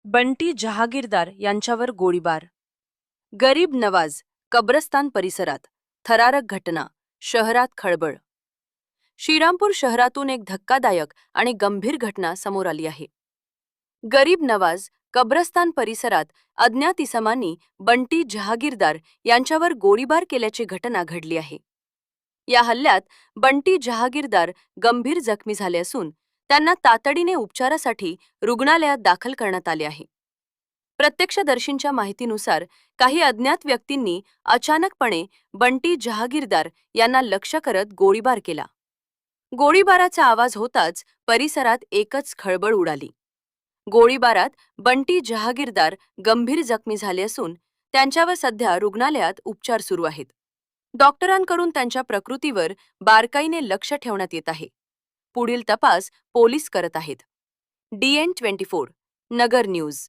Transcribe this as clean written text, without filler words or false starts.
बंटी जहागीरदार यांच्यावर गोळीबार. गरीब नवाज कब्रस्तान परिसरात थरारक घटना, शहरात खळबळ. श्रीरामपूर शहरातून एक धक्कादायक आणि गंभीर घटना समोर आली आहे. गरीब नवाज कब्रस्तान परिसरात अज्ञात इसमांनी बंटी जहागीरदार यांच्यावर गोळीबार केल्याची घटना घडली आहे. या हल्ल्यात बंटी जहागीरदार गंभीर जखमी झाले असून त्यांना तातडीने उपचारासाठी रुग्णालयात दाखल करण्यात आले आहे. प्रत्यक्षदर्शींच्या माहितीनुसार काही अज्ञात व्यक्तींनी अचानकपणे बंटी जहागीरदार यांना लक्ष्य करत गोळीबार केला. गोळीबाराचा आवाज होताच परिसरात एकच खळबळ उडाली. गोळीबारात बंटी जहागीरदार गंभीर जखमी झाले असून त्यांच्यावर सध्या रुग्णालयात उपचार सुरू आहेत. डॉक्टरांकडून त्यांच्या प्रकृतीवर बारकाईने लक्ष ठेवण्यात येत आहे. पुढील तपास पोलीस करत आहेत. DN24 नगर न्यूज.